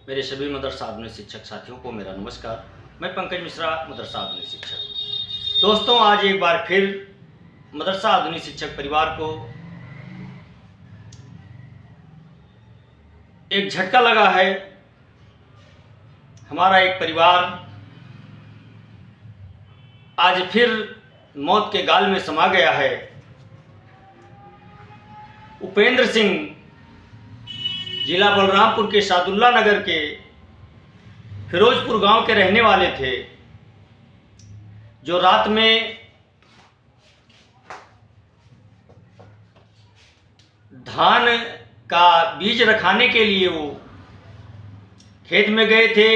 मेरे सभी मदरसा आधुनिक शिक्षक साथियों को मेरा नमस्कार। मैं पंकज मिश्रा, मदरसा आधुनिक शिक्षक। दोस्तों, आज एक बार फिर मदरसा आधुनिक शिक्षक परिवार को एक झटका लगा है। हमारा एक परिवार आज फिर मौत के गाल में समा गया है। उपेंद्र सिंह जिला बलरामपुर के सादुल्ला नगर के फिरोजपुर गांव के रहने वाले थे, जो रात में धान का बीज रखाने के लिए वो खेत में गए थे।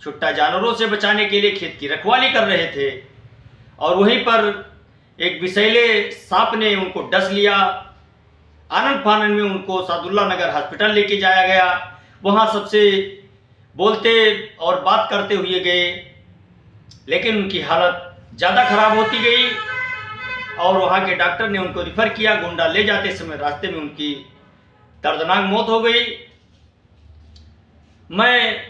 छुट्टा जानवरों से बचाने के लिए खेत की रखवाली कर रहे थे और वहीं पर एक विषैले सांप ने उनको डस लिया। आनंद फानन में उनको सादुल्ला नगर हॉस्पिटल लेके जाया गया। वहाँ सबसे बोलते और बात करते हुए गए, लेकिन उनकी हालत ज़्यादा खराब होती गई और वहाँ के डॉक्टर ने उनको रिफ़र किया। गोंडा ले जाते समय रास्ते में उनकी दर्दनाक मौत हो गई। मैं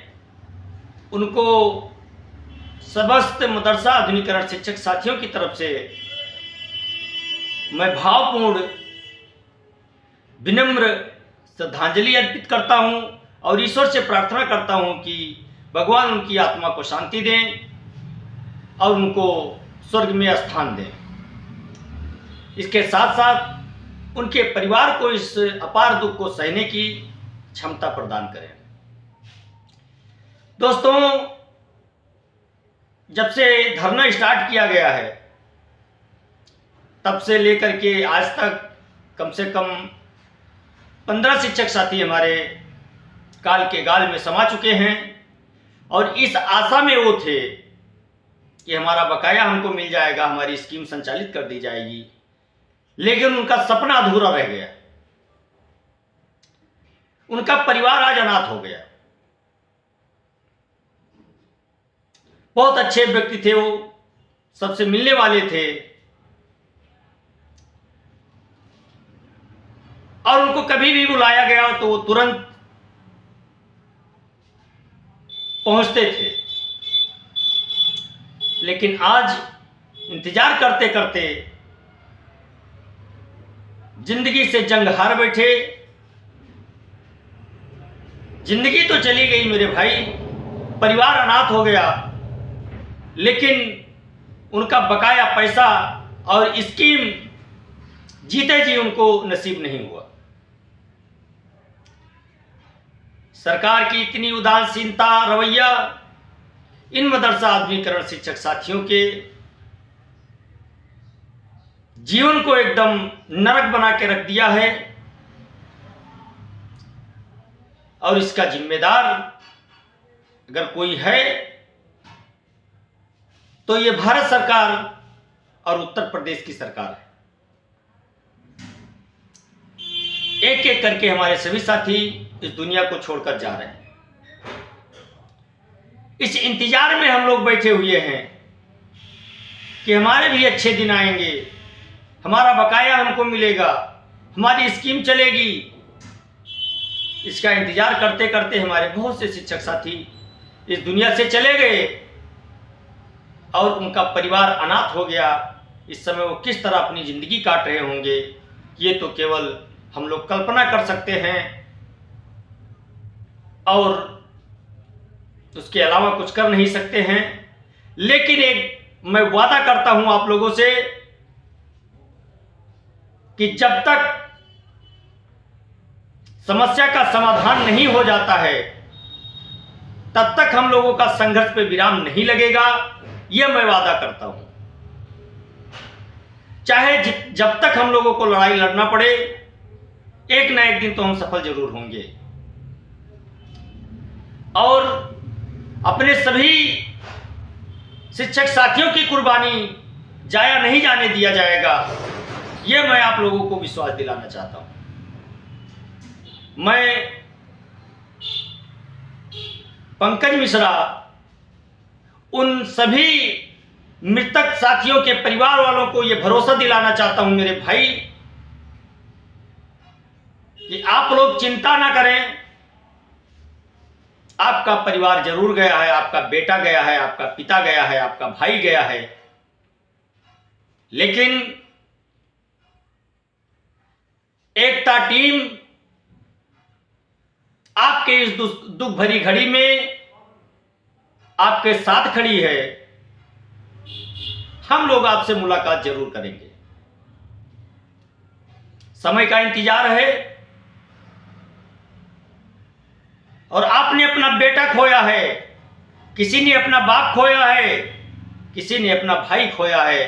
उनको समस्त मदरसा आधुनिकरण शिक्षक साथियों की तरफ से मैं भावपूर्ण विनम्र श्रद्धांजलि अर्पित करता हूं और ईश्वर से प्रार्थना करता हूं कि भगवान उनकी आत्मा को शांति दें और उनको स्वर्ग में स्थान दें। इसके साथ साथ उनके परिवार को इस अपार दुख को सहने की क्षमता प्रदान करें। दोस्तों, जब से धरना स्टार्ट किया गया है तब से लेकर के आज तक कम से कम 15 शिक्षक साथी हमारे काल के गाल में समा चुके हैं और इस आशा में वो थे कि हमारा बकाया हमको मिल जाएगा, हमारी स्कीम संचालित कर दी जाएगी, लेकिन उनका सपना अधूरा रह गया। उनका परिवार आज अनाथ हो गया। बहुत अच्छे व्यक्ति थे, वो सबसे मिलने वाले थे और उनको कभी भी बुलाया गया तो वो तुरंत पहुंचते थे। लेकिन आज इंतजार करते करते जिंदगी से जंग हार बैठे। जिंदगी तो चली गई मेरे भाई, परिवार अनाथ हो गया, लेकिन उनका बकाया पैसा और स्कीम जीते जी उनको नसीब नहीं हुआ। सरकार की इतनी उदासीनता रवैया इन मदरसा आधुनिकरण शिक्षक साथियों के जीवन को एकदम नरक बना के रख दिया है और इसका जिम्मेदार अगर कोई है तो ये भारत सरकार और उत्तर प्रदेश की सरकार है। एक एक करके हमारे सभी साथी इस दुनिया को छोड़कर जा रहे हैं। इस इंतजार में हम लोग बैठे हुए हैं कि हमारे भी अच्छे दिन आएंगे, हमारा बकाया हमको मिलेगा, हमारी स्कीम चलेगी। इसका इंतजार करते करते हमारे बहुत से शिक्षक साथी इस दुनिया से चले गए और उनका परिवार अनाथ हो गया। इस समय वो किस तरह अपनी ज़िंदगी काट रहे होंगे, ये तो केवल हम लोग कल्पना कर सकते हैं और उसके अलावा कुछ कर नहीं सकते हैं। लेकिन एक मैं वादा करता हूं आप लोगों से कि जब तक समस्या का समाधान नहीं हो जाता है तब तक हम लोगों का संघर्ष पे विराम नहीं लगेगा, यह मैं वादा करता हूं। चाहे जब तक हम लोगों को लड़ाई लड़ना पड़े, एक ना एक दिन तो हम सफल जरूर होंगे और अपने सभी शिक्षक साथियों की कुर्बानी जाया नहीं जाने दिया जाएगा, यह मैं आप लोगों को विश्वास दिलाना चाहता हूं। मैं पंकज मिश्रा उन सभी मृतक साथियों के परिवार वालों को यह भरोसा दिलाना चाहता हूं मेरे भाई कि आप लोग चिंता ना करें, आपका परिवार जरूर गया है, आपका बेटा गया है, आपका पिता गया है, आपका भाई गया है, लेकिन एकता टीम आपके इस दुख भरी घड़ी में आपके साथ खड़ी है। हम लोग आपसे मुलाकात जरूर करेंगे। समय का इंतजार है और आपने अपना बेटा खोया है, किसी ने अपना बाप खोया है, किसी ने अपना भाई खोया है,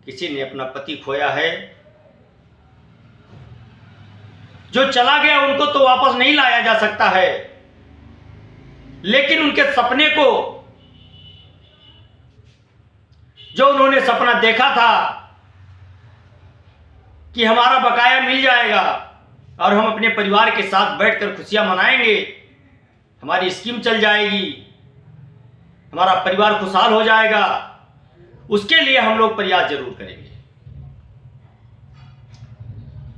किसी ने अपना पति खोया है। जो चला गया उनको तो वापस नहीं लाया जा सकता है, लेकिन उनके सपने को, जो उन्होंने सपना देखा था कि हमारा बकाया मिल जाएगा और हम अपने परिवार के साथ बैठकर खुशियां मनाएंगे, हमारी स्कीम चल जाएगी, हमारा परिवार खुशहाल हो जाएगा, उसके लिए हम लोग प्रयास जरूर करेंगे।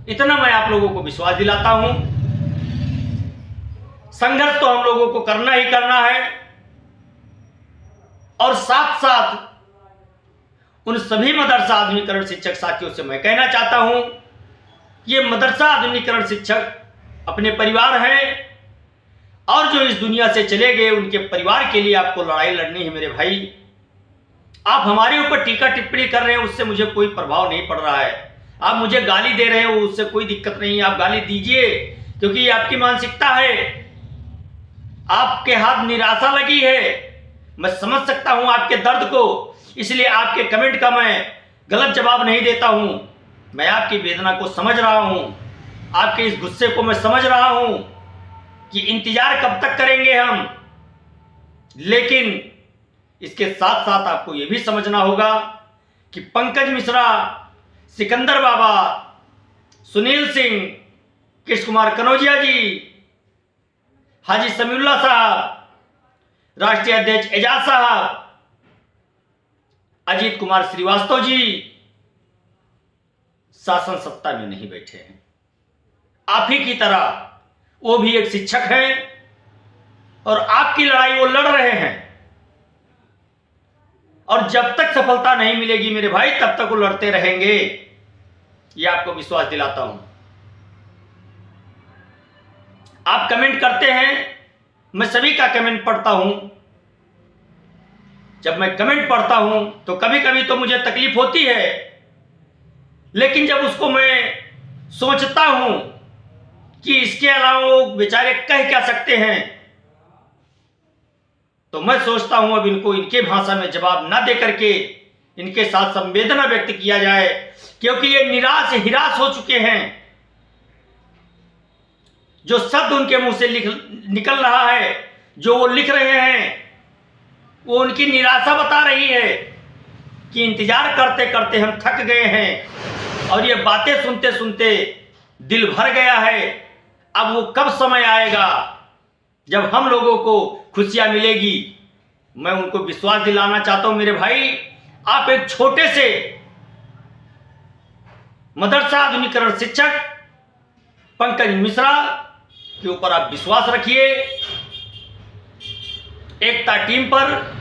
इतना मैं आप लोगों को विश्वास दिलाता हूं। संघर्ष तो हम लोगों को करना ही करना है और साथ साथ उन सभी मदरसा आधुनिकीकरण शिक्षक साथियों से मैं कहना चाहता हूं, ये मदरसा आधुनिकीकरण शिक्षक अपने परिवार हैं और जो इस दुनिया से चले गए उनके परिवार के लिए आपको लड़ाई लड़नी है मेरे भाई। आप हमारे ऊपर टीका टिप्पणी कर रहे हैं, उससे मुझे कोई प्रभाव नहीं पड़ रहा है। आप मुझे गाली दे रहे हो, उससे कोई दिक्कत नहीं है, आप गाली दीजिए, क्योंकि ये आपकी मानसिकता है, आपके हाथ निराशा लगी है। मैं समझ सकता हूं आपके दर्द को, इसलिए आपके कमेंट का मैं गलत जवाब नहीं देता हूं। मैं आपकी वेदना को समझ रहा हूं, आपके इस गुस्से को मैं समझ रहा हूं कि इंतजार कब तक करेंगे हम। लेकिन इसके साथ साथ आपको यह भी समझना होगा कि पंकज मिश्रा, सिकंदर बाबा, सुनील सिंह, कृष्ण कुमार कनौजिया जी, हाजी समीउल्लाह साहब, राष्ट्रीय अध्यक्ष एजाज साहब, अजीत कुमार श्रीवास्तव जी शासन सत्ता में नहीं बैठे हैं। आप ही की तरह वो भी एक शिक्षक हैं और आपकी लड़ाई वो लड़ रहे हैं और जब तक सफलता नहीं मिलेगी मेरे भाई, तब तक वो लड़ते रहेंगे, ये आपको विश्वास दिलाता हूं। आप कमेंट करते हैं, मैं सभी का कमेंट पढ़ता हूं। जब मैं कमेंट पढ़ता हूं तो कभी कभी तो मुझे तकलीफ होती है, लेकिन जब उसको मैं सोचता हूं कि इसके अलावा वो बेचारे कह क्या सकते हैं, तो मैं सोचता हूं अब इनको इनके भाषा में जवाब ना दे करके इनके साथ संवेदना व्यक्त किया जाए, क्योंकि ये निराश हिराश हो चुके हैं। जो शब्द उनके मुंह से निकल रहा है, जो वो लिख रहे हैं, वो उनकी निराशा बता रही है कि इंतजार करते करते हम थक गए हैं और ये बातें सुनते सुनते दिल भर गया है। अब वो कब समय आएगा जब हम लोगों को खुशियां मिलेगी। मैं उनको विश्वास दिलाना चाहता हूं मेरे भाई, आप एक छोटे से मदरसा आधुनिकीकरण शिक्षक पंकज मिश्रा के ऊपर आप विश्वास रखिए, एकता टीम पर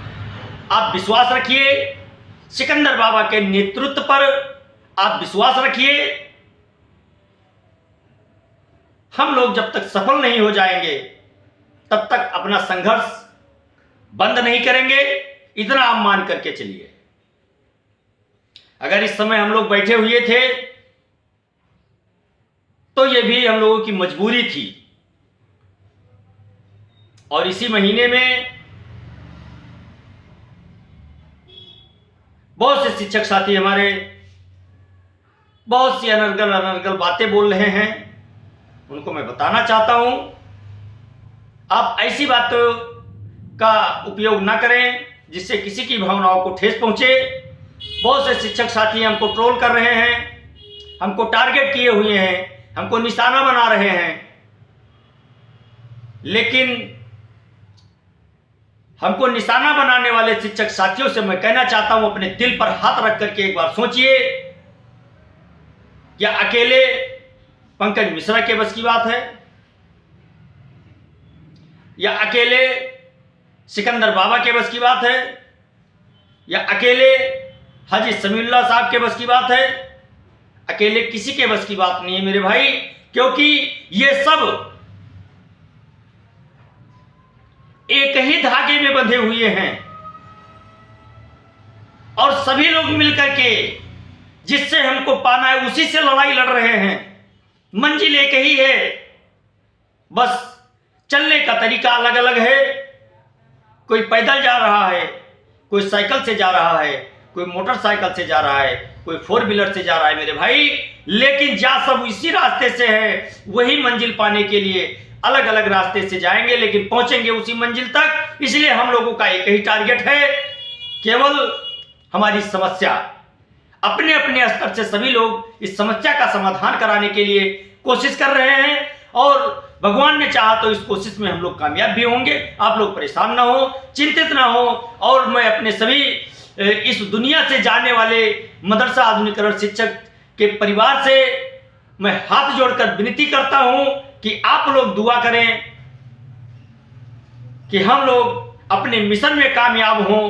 आप विश्वास रखिए, सिकंदर बाबा के नेतृत्व पर आप विश्वास रखिए। हम लोग जब तक सफल नहीं हो जाएंगे तब तक अपना संघर्ष बंद नहीं करेंगे, इतना आप मान करके चलिए। अगर इस समय हम लोग बैठे हुए थे तो यह भी हम लोगों की मजबूरी थी, और इसी महीने में बहुत से शिक्षक साथी हमारे बहुत सी अनर्गल बातें बोल रहे हैं। उनको मैं बताना चाहता हूं, आप ऐसी बातों का उपयोग ना करें जिससे किसी की भावनाओं को ठेस पहुंचे। बहुत से शिक्षक साथी हमको ट्रोल कर रहे हैं, हमको टारगेट किए हुए हैं, हमको निशाना बना रहे हैं, लेकिन हमको निशाना बनाने वाले शिक्षक साथियों से मैं कहना चाहता हूं, अपने दिल पर हाथ रख करके एक बार सोचिए, क्या अकेले पंकज मिश्रा के बस की बात है? या अकेले सिकंदर बाबा के बस की बात है, या अकेले हाजी समीउल्लाह साहब के बस की बात है? अकेले किसी के बस की बात नहीं है मेरे भाई, क्योंकि ये सब एक ही धागे में बंधे हुए हैं और सभी लोग मिलकर के जिससे हमको पाना है उसी से लड़ाई लड़ रहे हैं। मंजिल एक ही है, बस चलने का तरीका अलग अलग है। कोई पैदल जा रहा है, कोई साइकिल से जा रहा है, कोई मोटरसाइकिल से जा रहा है, कोई 4 व्हीलर से जा रहा है मेरे भाई, लेकिन जा सब इसी रास्ते से है। वही मंजिल पाने के लिए अलग अलग रास्ते से जाएंगे, लेकिन पहुंचेंगे उसी मंजिल तक। इसलिए हम लोगों का एक ही टारगेट है, केवल हमारी समस्या। अपने अपने स्तर से सभी लोग इस समस्या का समाधान कराने के लिए कोशिश कर रहे हैं और भगवान ने चाहा तो इस कोशिश में हम लोग कामयाब भी होंगे। आप लोग परेशान ना हो, चिंतित ना हो। और मैं अपने सभी इस दुनिया से जाने वाले मदरसा आधुनिकीकरण शिक्षक के परिवार से मैं हाथ जोड़कर विनती करता हूं कि आप लोग दुआ करें कि हम लोग अपने मिशन में कामयाब हों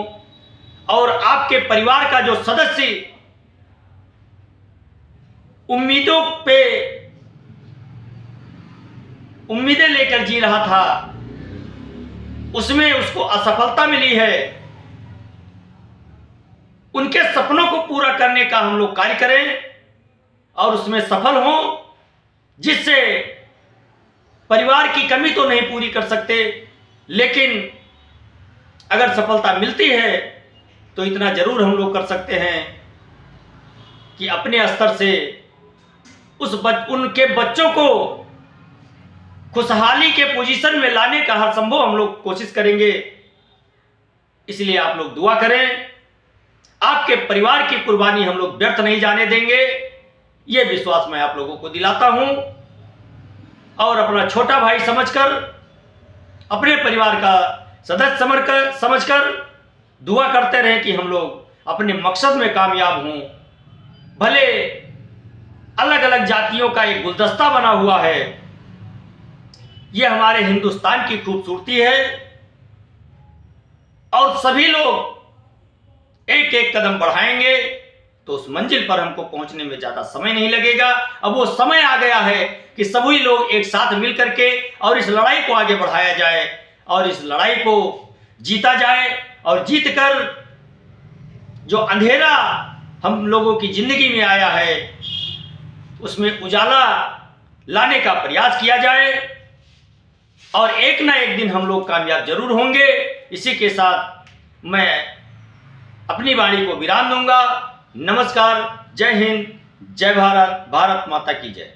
और आपके परिवार का जो सदस्य उम्मीदों पे उम्मीदें लेकर जी रहा था, उसमें उसको असफलता मिली है। उनके सपनों को पूरा करने का हम लोग कार्य करें और उसमें सफल हों, जिससे परिवार की कमी तो नहीं पूरी कर सकते, लेकिन अगर सफलता मिलती है तो इतना जरूर हम लोग कर सकते हैं कि अपने स्तर से उनके बच्चों को खुशहाली के पोजीशन में लाने का हर संभव हम लोग कोशिश करेंगे। इसलिए आप लोग दुआ करें, आपके परिवार की कुर्बानी हम लोग व्यर्थ नहीं जाने देंगे, ये विश्वास मैं आप लोगों को दिलाता हूं। और अपना छोटा भाई समझकर, अपने परिवार का सदस्य समझकर दुआ करते रहें कि हम लोग अपने मकसद में कामयाब हों। भले अलग अलग जातियों का एक गुलदस्ता बना हुआ है, ये हमारे हिंदुस्तान की खूबसूरती है और सभी लोग एक एक कदम बढ़ाएंगे तो उस मंजिल पर हमको पहुंचने में ज्यादा समय नहीं लगेगा। अब वो समय आ गया है कि सभी लोग एक साथ मिलकर के और इस लड़ाई को आगे बढ़ाया जाए और इस लड़ाई को जीता जाए और जीतकर जो अंधेरा हम लोगों की जिंदगी में आया है उसमें उजाला लाने का प्रयास किया जाए और एक ना एक दिन हम लोग कामयाब जरूर होंगे। इसी के साथ मैं अपनी वाणी को विराम दूंगा। नमस्कार, जय हिंद, जय भारत, भारत माता की जय।